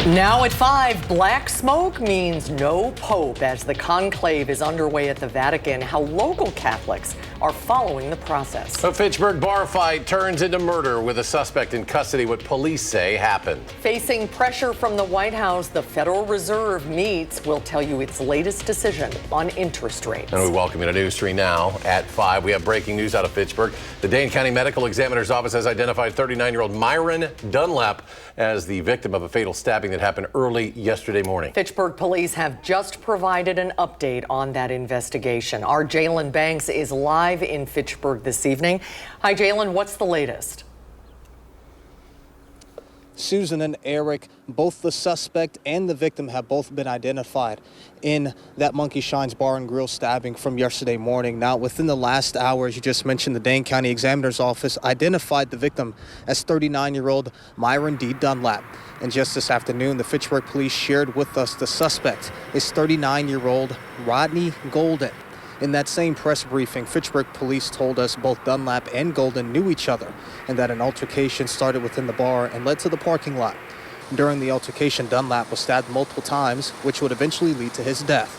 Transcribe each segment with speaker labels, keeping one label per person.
Speaker 1: Now at 5, black smoke means no pope as the conclave is underway at the Vatican. How local Catholics are following the process.
Speaker 2: A Fitchburg bar fight turns into murder with a suspect in custody, what police say happened.
Speaker 1: Facing pressure from the White House, the Federal Reserve meets. We'll tell you its latest decision on interest rates.
Speaker 2: And we welcome you to News 3 now at 5. We have breaking news out of Fitchburg. The Dane County Medical Examiner's Office has identified 39-year-old Myron Dunlap as the victim of a fatal stabbing that happened early yesterday morning.
Speaker 1: Fitchburg police have just provided an update on that investigation. Our Jalen Banks is live in Fitchburg this evening. Hi, Jalen, what's the latest?
Speaker 3: Susan and Eric, both the suspect and the victim have both been identified in that Monkey Shines Bar and Grill stabbing from yesterday morning. Now, within the last hour, as you just mentioned, the Dane County Examiner's Office identified the victim as 39-year-old Myron D. Dunlap. And just this afternoon, the Fitchburg police shared with us the suspect is 39-year-old Rodney Golden. In that same press briefing, Fitchburg police told us both Dunlap and Golden knew each other and that an altercation started within the bar and led to the parking lot. During the altercation, Dunlap was stabbed multiple times, which would eventually lead to his death.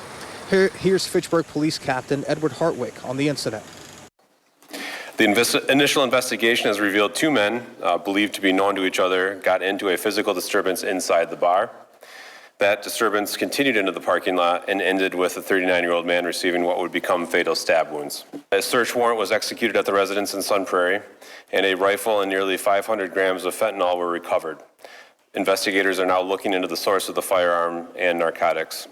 Speaker 3: Here's Fitchburg Police Captain Edward Hartwick on the incident.
Speaker 4: The initial investigation has revealed two men, believed to be known to each other, got into a physical disturbance inside the bar. That disturbance continued into the parking lot and ended with a 39-year-old man receiving what would become fatal stab wounds. A search warrant was executed at the residence in Sun Prairie, and a rifle and nearly 500 grams of fentanyl were recovered. Investigators are now looking into the source of the firearm and narcotics.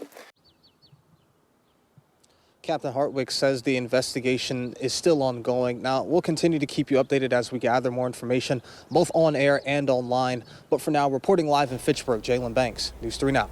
Speaker 3: Captain Hartwick says the investigation is still ongoing. Now, we'll continue to keep you updated as we gather more information, both on air and online. But for now, reporting live in Fitchburg, Jalen Banks, News 3 Now.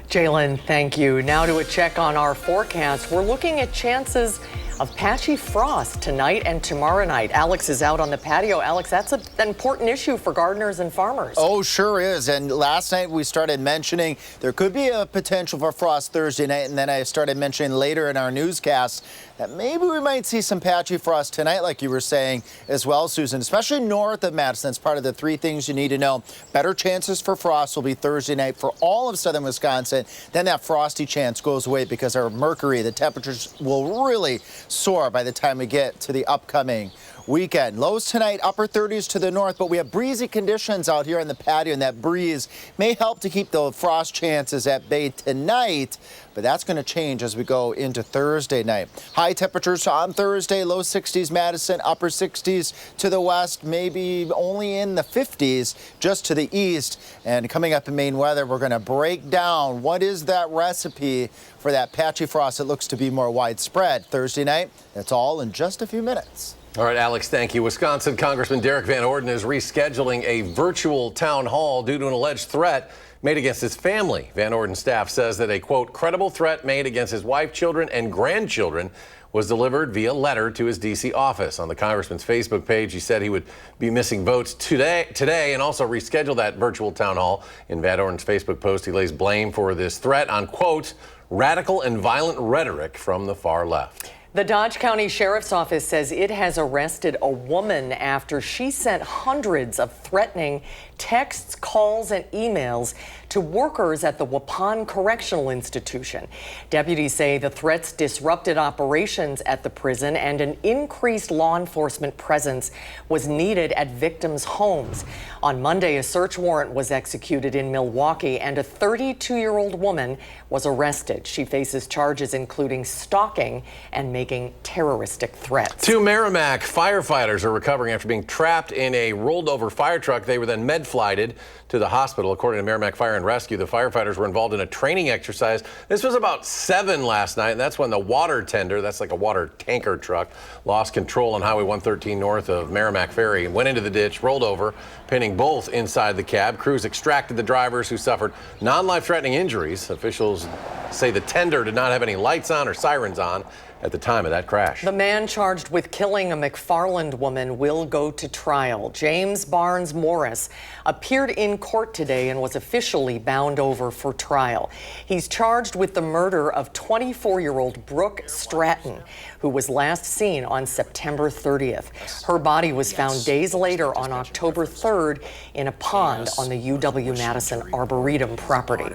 Speaker 1: Jalen, thank you. Now to a check on our forecast. We're looking at chances of patchy frost tonight and tomorrow night. Alex is out on the patio. Alex, that's an important issue for gardeners and farmers.
Speaker 5: Oh, sure is. And last night we started mentioning there could be a potential for frost Thursday night. And then I started mentioning later in our newscast that maybe we might see some patchy frost tonight, like you were saying as well, Susan, especially north of Madison. That's part of the three things you need to know. Better chances for frost will be Thursday night for all of southern Wisconsin. Then that frosty chance goes away because our mercury, the temperatures will really soar by the time we get to the upcoming weekend. Lows tonight, upper 30s to the north, but we have breezy conditions out here on the patio, and that breeze may help to keep the frost chances at bay tonight, but that's going to change as we go into Thursday night. High temperatures on Thursday, low 60s Madison, upper 60s to the west, maybe only in the 50s just to the east. And coming up in Maine weather, we're going to break down what is that recipe for that patchy frost that looks to be more widespread Thursday night. That's all in just a few minutes.
Speaker 2: All right, Alex, thank you. Wisconsin Congressman Derek Van Orden is rescheduling a virtual town hall due to an alleged threat made against his family. Van Orden's staff says that a, quote, credible threat made against his wife, children, and grandchildren was delivered via letter to his D.C. office. On the congressman's Facebook page, he said he would be missing votes today and also reschedule that virtual town hall. In Van Orden's Facebook post, he lays blame for this threat on, quote, radical and violent rhetoric from the far left.
Speaker 1: The Dodge County Sheriff's Office says it has arrested a woman after she sent hundreds of threatening texts, calls, and emails to workers at the Waupun Correctional Institution. Deputies say the threats disrupted operations at the prison and an increased law enforcement presence was needed at victims' homes. On Monday, a search warrant was executed in Milwaukee and a 32-year-old woman was arrested. She faces charges including stalking and making terroristic threats.
Speaker 2: 2 Merrimack firefighters are recovering after being trapped in a rolled over fire truck. They were then med-flighted to the hospital. According to Merrimack Fire and Rescue, the firefighters were involved in a training exercise. This was about 7 last night, and that's when the water tender, that's like a water tanker truck, lost control on Highway 113 north of Merrimack Ferry and went into the ditch, rolled over, pinning both inside the cab. Crews extracted the drivers who suffered non-life-threatening injuries. Officials say the tender did not have any lights on or sirens on. at the time of that crash.
Speaker 1: The man charged with killing a McFarland woman will go to trial. James Barnes Morris appeared in court today and was officially bound over for trial. He's charged with the murder of 24-year-old Brooke Stratton, who was last seen on September 30th. Her body was found days later on October 3rd in a pond on the UW-Madison Arboretum property.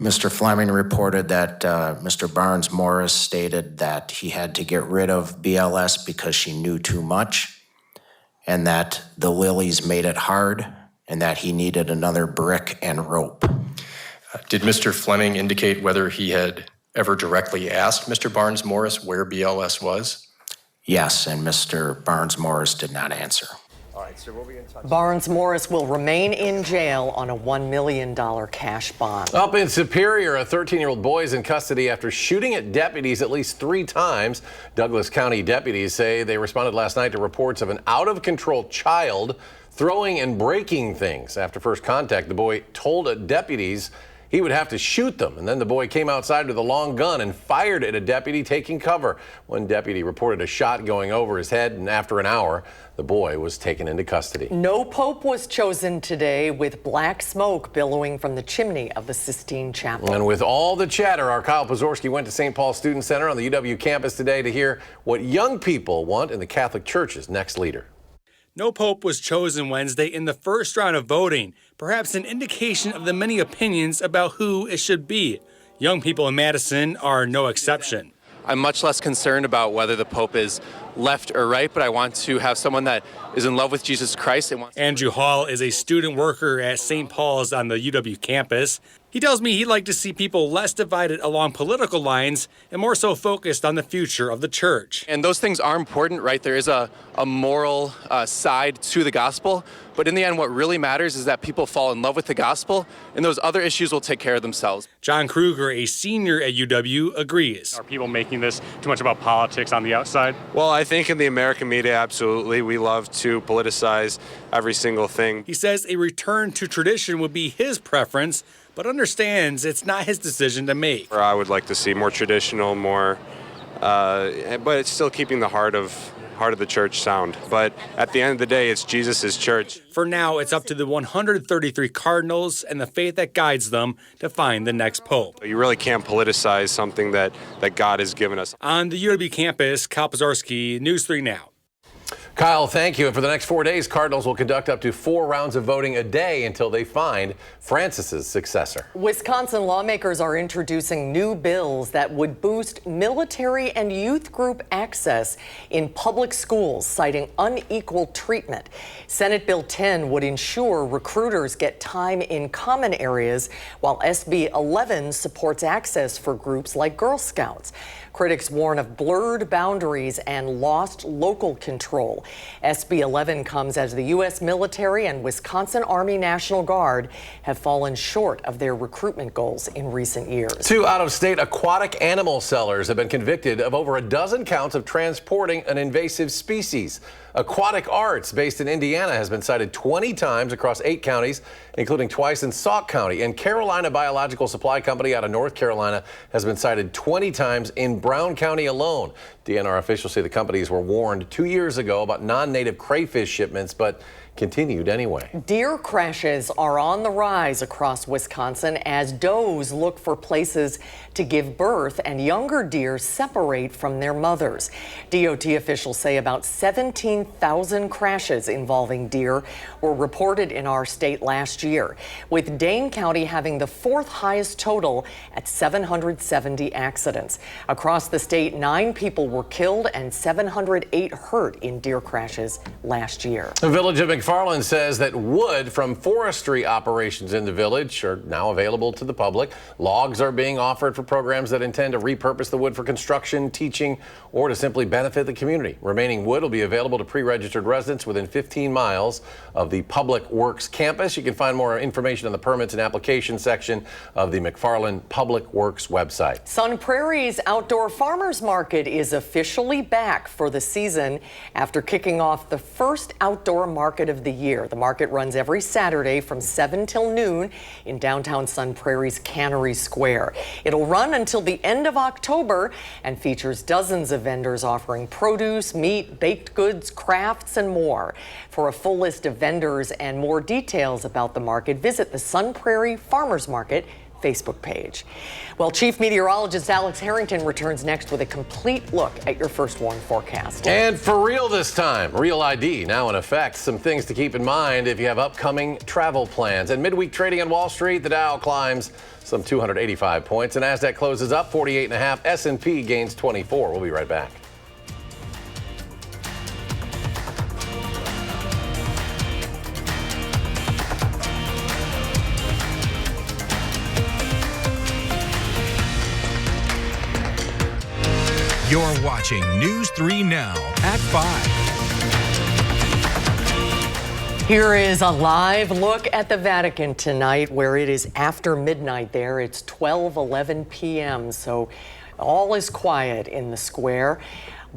Speaker 6: Mr. Fleming reported that Mr. Barnes Morris stated that he had to get rid of BLS because she knew too much, and that the Lilies made it hard, and that he needed another brick and rope.
Speaker 7: Did Mr. Fleming indicate whether he had ever directly asked Mr. Barnes Morris where BLS was?
Speaker 6: Yes, and Mr. Barnes Morris did not answer.
Speaker 5: All right, sir, we'll be in touch.
Speaker 1: Barnes Morris will remain in jail on a $1 million cash bond.
Speaker 2: Up in Superior, a 13-year-old boy is in custody after shooting at deputies at least 3 times. Douglas County deputies say they responded last night to reports of an out-of-control child throwing and breaking things. After first contact, the boy told deputies he would have to shoot them, and then the boy came outside with a long gun and fired at a deputy taking cover. One deputy reported a shot going over his head, and after an hour, the boy was taken into custody.
Speaker 1: No pope was chosen today, with black smoke billowing from the chimney of the Sistine Chapel.
Speaker 2: And with all the chatter, our Kyle Pozorski went to St. Paul Student Center on the UW campus today to hear what young people want in the Catholic Church's next leader.
Speaker 8: No pope was chosen Wednesday in the first round of voting, perhaps an indication of the many opinions about who it should be. Young people in Madison are no exception.
Speaker 9: I'm much less concerned about whether the pope is left or right, but I want to have someone that is in love with Jesus Christ. And wants
Speaker 8: Andrew Hall is a student worker at St. Paul's on the UW campus. He tells me he'd like to see people less divided along political lines and more so focused on the future of the church.
Speaker 9: And those things are important, right? There is a moral side to the gospel, but in the end, what really matters is that people fall in love with the gospel, and those other issues will take care of themselves.
Speaker 8: John Kruger, a senior at UW, agrees.
Speaker 10: Are people making this too much about politics on the outside?
Speaker 11: Well, I think in the American media, absolutely. We love to politicize every single thing.
Speaker 8: He says a return to tradition would be his preference, but understands it's not his decision to make.
Speaker 11: I would like to see more traditional, but it's still keeping the heart of the church sound. But at the end of the day, it's Jesus' church.
Speaker 8: For now, it's up to the 133 cardinals and the faith that guides them to find the next pope.
Speaker 11: You really can't politicize something that God has given us.
Speaker 8: On the UW campus, Kyle Pozorski, News 3 Now.
Speaker 2: Kyle, thank you. And for the next 4 days, Cardinals will conduct up to 4 rounds of voting a day until they find Francis's successor.
Speaker 1: Wisconsin lawmakers are introducing new bills that would boost military and youth group access in public schools, citing unequal treatment. Senate Bill 10 would ensure recruiters get time in common areas, while SB 11 supports access for groups like Girl Scouts. Critics warn of blurred boundaries and lost local control. SB 11 comes as the U.S. military and Wisconsin Army National Guard have fallen short of their recruitment goals in recent years.
Speaker 2: 2 out-of-state aquatic animal sellers have been convicted of over a dozen counts of transporting an invasive species. Aquatic Arts, based in Indiana, has been cited 20 times across 8 counties, including twice in Sauk County. And Carolina Biological Supply Company out of North Carolina has been cited 20 times in Brown County alone. DNR officials say the companies were warned 2 years ago about non-native crayfish shipments, but continued anyway.
Speaker 1: Deer crashes are on the rise across Wisconsin as does look for places to give birth and younger deer separate from their mothers. DOT officials say about 17,000 crashes involving deer were reported in our state last year, with Dane County having the 4th highest total at 770 accidents. Across the state, 9 people were killed and 708 hurt in deer crashes last year.
Speaker 2: The village of McFarland says that wood from forestry operations in the village are now available to the public. Logs are being offered for programs that intend to repurpose the wood for construction, teaching, or to simply benefit the community. Remaining wood will be available to pre-registered residents within 15 miles of the Public Works campus. You can find more information on the permits and application section of the McFarland Public Works website.
Speaker 1: Sun Prairie's outdoor farmers market is officially back for the season after kicking off the first outdoor market of the year. The market runs every Saturday from 7 till noon in downtown Sun Prairie's Cannery Square. It'll run until the end of October and features dozens of vendors offering produce, meat, baked goods, crafts, and more. For a full list of vendors and more details about the market, visit the Sun Prairie Farmers Market Facebook page. Well, Chief Meteorologist Alex Harrington returns next with a complete look at your first warn forecast.
Speaker 2: And for real this time, Real ID now in effect. Some things to keep in mind if you have upcoming travel plans. And midweek trading on Wall Street, the Dow climbs some 285 points. And NASDAQ closes up 48.5. S&P gains 24. We'll be right back.
Speaker 12: You're watching News 3 Now at 5.
Speaker 1: Here is a live look at the Vatican tonight, where it is after midnight there. It's 12:11 p.m., so all is quiet in the square.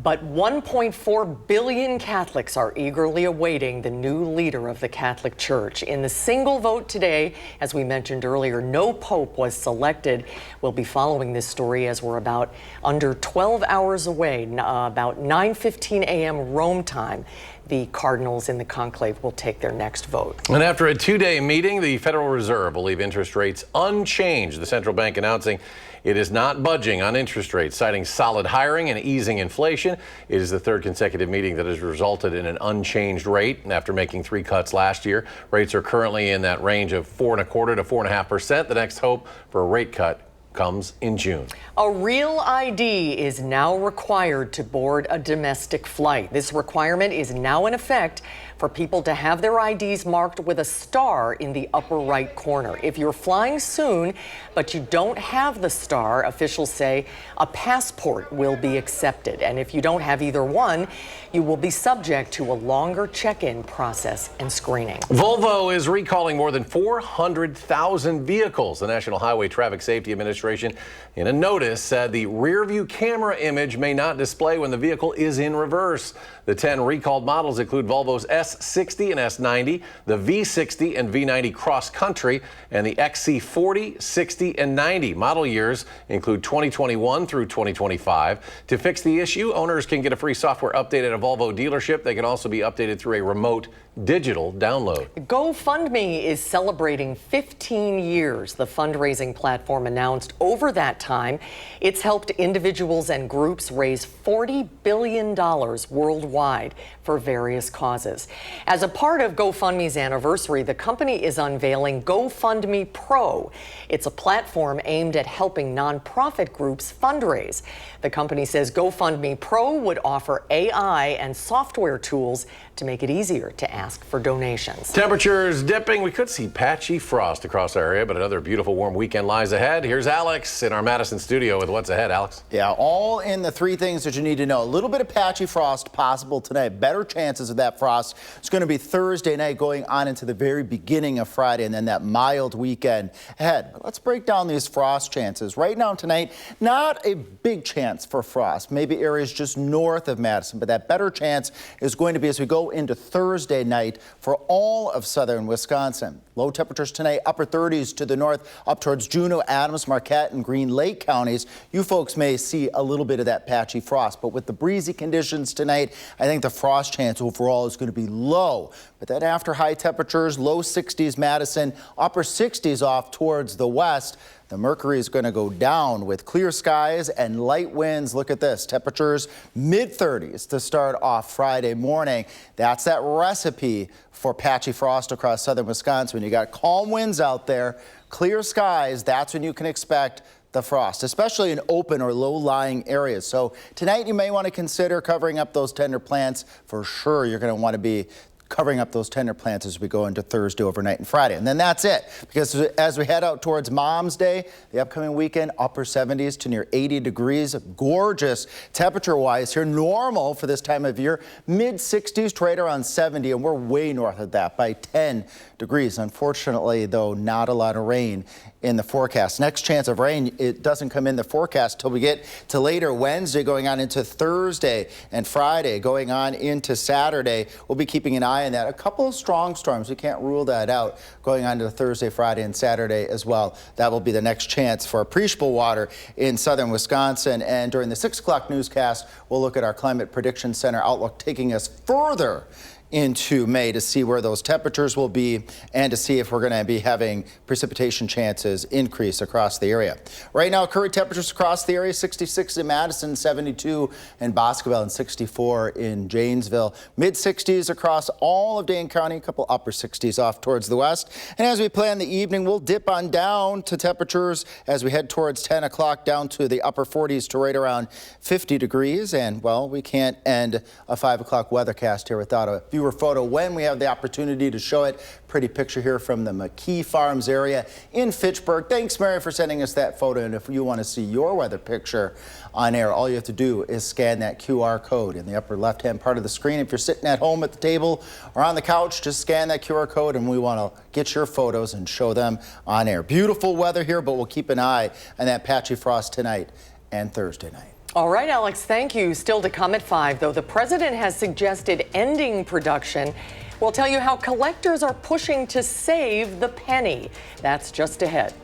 Speaker 1: But 1.4 billion Catholics are eagerly awaiting the new leader of the Catholic Church. In the single vote today, as we mentioned earlier, no pope was selected. We'll be following this story as we're about under 12 hours away, about 9:15 a.m. Rome time. The cardinals in the conclave will take their next vote.
Speaker 2: And after a two-day meeting, the Federal Reserve will leave interest rates unchanged. The central bank announcing it is not budging on interest rates, citing solid hiring and easing inflation. It is the third consecutive meeting that has resulted in an unchanged rate. And after making 3 cuts last year, rates are currently in that range of 4.25% to 4.5%. The next hope for a rate cut comes in June.
Speaker 1: A real ID is now required to board a domestic flight. This requirement is now in effect for people to have their IDs marked with a star in the upper right corner. If you're flying soon, but you don't have the star, officials say a passport will be accepted. And if you don't have either one, you will be subject to a longer check-in process and screening.
Speaker 2: Volvo is recalling more than 400,000 vehicles. The National Highway Traffic Safety Administration, in a notice, said the rear-view camera image may not display when the vehicle is in reverse. The 10 recalled models include Volvo's S60 and S90, the V60 and V90 Cross Country, and the XC40, 60, and 90. Model years include 2021 through 2025. To fix the issue, owners can get a free software update at a Volvo dealership. They can also be updated through a remote digital download.
Speaker 1: GoFundMe is celebrating 15 years. The fundraising platform announced over that time it's helped individuals and groups raise $40 billion worldwide for various causes. As a part of GoFundMe's anniversary, the company is unveiling GoFundMe Pro. It's a platform aimed at helping nonprofit groups fundraise. The company says GoFundMe Pro would offer AI and software tools to make it easier to ask for donations.
Speaker 2: Temperatures dipping. We could see patchy frost across our area, but another beautiful warm weekend lies ahead. Here's Alex in our Madison studio with what's ahead. Alex?
Speaker 5: Yeah, all in the 3 things that you need to know. A little bit of patchy frost possible tonight. Better chances of that frost. It's going to be Thursday night going on into the very beginning of Friday, and then that mild weekend ahead. But let's break down these frost chances. Right now tonight, not a big chance for frost. Maybe areas just north of Madison, but that better chance is going to be as we go into Thursday night for all of southern Wisconsin. Low temperatures tonight, upper 30s to the north, up towards Juneau, Adams, Marquette, and Green Lake counties. You folks may see a little bit of that patchy frost, but with the breezy conditions tonight, I think the frost chance overall is going to be low. But then after high temperatures, low 60s Madison, upper 60s off towards the west. The mercury is going to go down with clear skies and light winds. Look at this. Temperatures mid-30s to start off Friday morning. That's that recipe for patchy frost across southern Wisconsin. When you got calm winds out there, clear skies, that's when you can expect the frost, especially in open or low-lying areas. So tonight you may want to consider covering up those tender plants. For sure, you're going to want to be covering up those tender plants as we go into Thursday, overnight, and Friday. And then that's it, because as we head out towards Mom's Day, the upcoming weekend, upper 70s to near 80 degrees. Gorgeous temperature-wise here. Normal for this time of year, mid-60s to right around 70, and we're way north of that by 10 degrees. Unfortunately, though, not a lot of rain in the forecast. Next chance of rain, it doesn't come in the forecast till we get to later Wednesday, going on into Thursday and Friday, going on into Saturday. We'll be keeping an eye eye on that. A couple of strong storms, we can't rule that out, going on to Thursday, Friday, and Saturday as well. That will be the next chance for appreciable water in southern Wisconsin. And during the 6 o'clock newscast, we'll look at our Climate Prediction Center outlook, taking us further into May to see where those temperatures will be and to see if we're going to be having precipitation chances increase across the area. Right now, current temperatures across the area: 66 in Madison, 72 in Boscoville, and 64 in Janesville. Mid-60s across all of Dane County, a couple upper 60s off towards the west. And as we plan the evening, we'll dip on down to temperatures as we head towards 10 o'clock, down to the upper 40s to right around 50 degrees. And, well, we can't end a 5 o'clock weathercast here without a viewer photo when we have the opportunity to show it. Pretty picture here from the McKee Farms area in Fitchburg. Thanks, Mary, for sending us that photo. And if you want to see your weather picture on air, all you have to do is scan that QR code in the upper left-hand part of the screen. If you're sitting at home at the table or on the couch, just scan that QR code and we want to get your photos and show them on air. Beautiful weather here, but we'll keep an eye on that patchy frost tonight and Thursday night.
Speaker 1: All right, Alex, thank you. Still to come at 5, though, the president has suggested ending production. We'll tell you how collectors are pushing to save the penny. That's just ahead.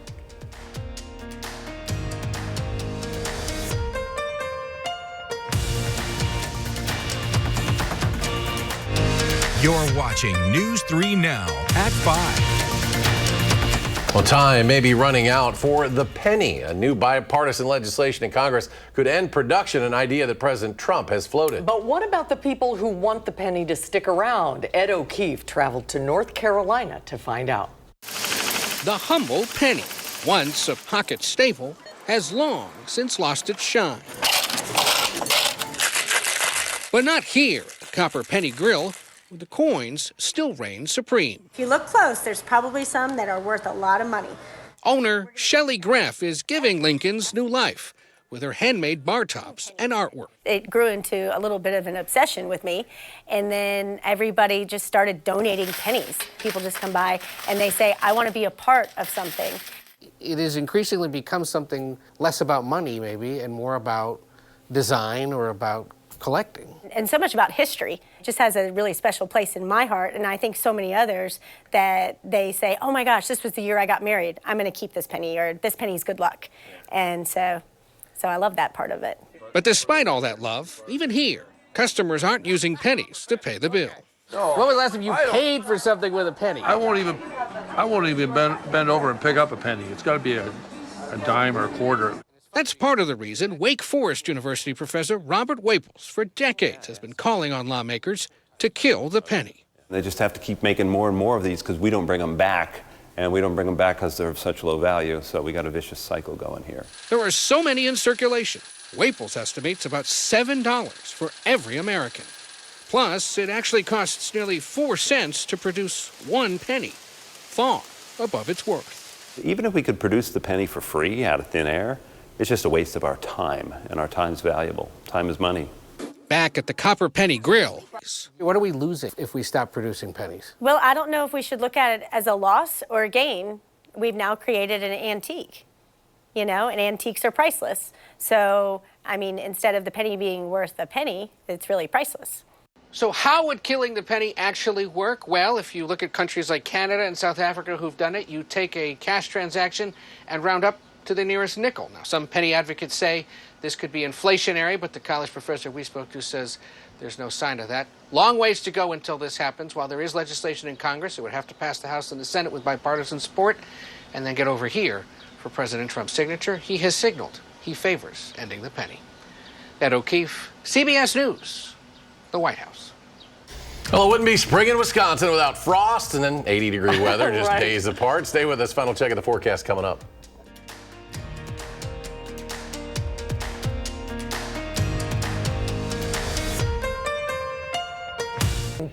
Speaker 12: You're watching News 3 Now at 5.
Speaker 2: Well, time may be running out for the penny. A new bipartisan legislation in Congress could end production, an idea that President Trump has floated.
Speaker 1: But what about the people who want the penny to stick around? Ed O'Keefe traveled to North Carolina to find out.
Speaker 13: The humble penny, once a pocket staple, has long since lost its shine. But not here at the Copper Penny Grill, where the coins still reign supreme.
Speaker 14: If you look close, there's probably some that are worth a lot of money.
Speaker 13: Owner Shelley Graff is giving Lincoln's new life with her handmade bar tops and artwork.
Speaker 14: It grew into a little bit of an obsession with me, and then everybody just started donating pennies. People just come by and they say, I want to be a part of something.
Speaker 15: It has increasingly become something less about money, maybe, and more about design or about collecting.
Speaker 14: And so much about history. It just has a really special place in my heart, and I think so many others that they say, oh my gosh, this was the year I got married. I'm going to keep this penny, or this penny's good luck. And so I love that part of it.
Speaker 13: But despite all that love, even here, customers aren't using pennies to pay the bill.
Speaker 15: When was the last time you paid for something with a penny?
Speaker 16: I won't even bend over and pick up a penny. It's got to be a dime or a quarter.
Speaker 13: That's part of the reason Wake Forest University professor Robert Waples for decades has been calling on lawmakers to kill the penny.
Speaker 17: They just have to keep making more and more of these because we don't bring them back, and we don't bring them back because they're of such low value, so we got a vicious cycle going here.
Speaker 13: There are so many in circulation. Waples estimates about $7 for every American. Plus, it actually costs nearly 4 cents to produce 1 penny, far above its worth.
Speaker 17: Even if we could produce the penny for free out of thin air, it's just a waste of our time, and our time's valuable. Time is money.
Speaker 13: Back at the Copper Penny Grill.
Speaker 15: What are we losing if we stop producing pennies?
Speaker 14: Well, I don't know if we should look at it as a loss or a gain. We've now created an antique, and antiques are priceless. So, I mean, instead of the penny being worth a penny, it's really priceless.
Speaker 15: So how would killing the penny actually work? Well, if you look at countries like Canada and South Africa who've done it, you take a cash transaction and round up to the nearest nickel. Now, some penny advocates say this could be inflationary, but the college professor we spoke to says there's no sign of that. Long ways to go until this happens. While there is legislation in Congress, it would have to pass the House and the Senate with bipartisan support and then get over here for President Trump's signature. He has signaled he favors ending the penny. Ed O'Keefe, CBS News, the White House.
Speaker 2: Well, it wouldn't be spring in Wisconsin without frost and then 80-degree weather just
Speaker 1: Right.
Speaker 2: days apart. Stay with us. Final check of the forecast coming up.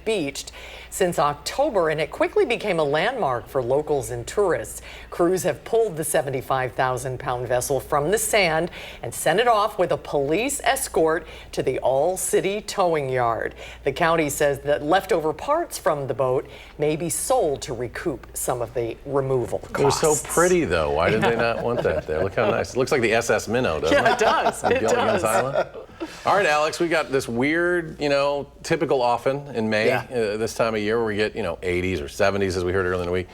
Speaker 1: Beached since October, and it quickly became a landmark for locals and tourists. Crews have pulled the 75,000-pound vessel from the sand and sent it off with a police escort to the all-city towing yard. The county says that leftover parts from the boat may be sold to recoup some of the removal costs.
Speaker 2: It was so pretty, though. Why did they not want that there? Look how nice. It looks like the SS Minnow, doesn't it?
Speaker 1: Yeah, it does.
Speaker 2: On
Speaker 1: It
Speaker 2: Gilligan's
Speaker 1: does.
Speaker 2: Island. All right, Alex, we got this weird, typical often in May, this time of year, where we get, 80s or 70s, as we heard earlier in the week,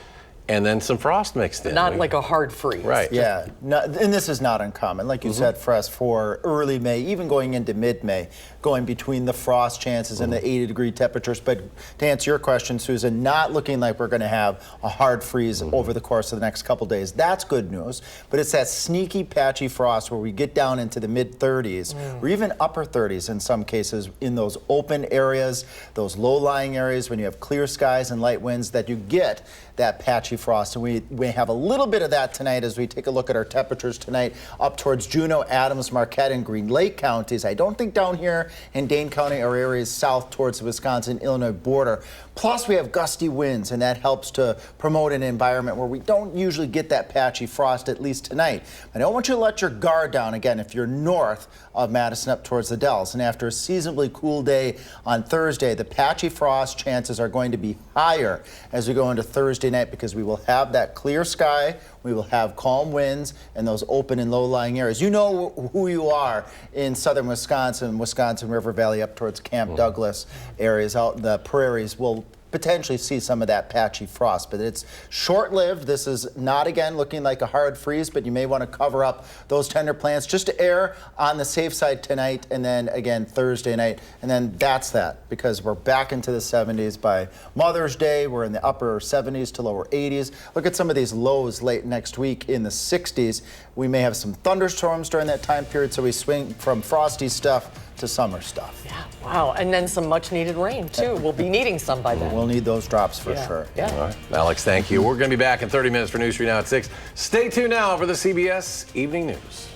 Speaker 2: and then some frost mixed in.
Speaker 1: Not like a hard freeze.
Speaker 2: Right.
Speaker 5: Yeah, and this is not uncommon. Like you said, for us, for early May, even going into mid-May, going between the frost chances and the 80-degree temperatures. But to answer your question, Susan, not looking like we're going to have a hard freeze over the course of the next couple days. That's good news. But it's that sneaky, patchy frost where we get down into the mid-30s or even upper 30s in some cases in those open areas, those low-lying areas when you have clear skies and light winds, that you get that patchy frost. And we have a little bit of that tonight as we take a look at our temperatures tonight up towards Juneau, Adams, Marquette, and Green Lake counties. I don't think down here in Dane County or areas south towards the Wisconsin-Illinois border. Plus, we have gusty winds, and that helps to promote an environment where we don't usually get that patchy frost, at least tonight. I don't want you to let your guard down, again, if you're north of Madison up towards the Dells. And after a seasonably cool day on Thursday, the patchy frost chances are going to be higher as we go into Thursday night, because we will have that clear sky, we will have calm winds, and those open and low-lying areas. You know who you are in southern Wisconsin, Wisconsin River Valley up towards Camp Douglas areas, out in the prairies will potentially see some of that patchy frost, but it's short-lived. This is not, again, looking like a hard freeze, but you may want to cover up those tender plants just to err on the safe side tonight, and then again Thursday night, and then that's that, because we're back into the 70s by Mother's Day. We're in the upper 70s to lower 80s. Look at some of these lows late next week in the 60s. We may have some thunderstorms during that time period, so we swing from frosty stuff to summer stuff.
Speaker 1: Yeah, wow, and then some much-needed rain, too. We'll be needing some by then.
Speaker 5: We'll need those drops for sure.
Speaker 1: Yeah.
Speaker 2: All right. Alex, thank you. We're going to be back in 30 minutes for News 3 Now at 6. Stay tuned now for the CBS Evening News.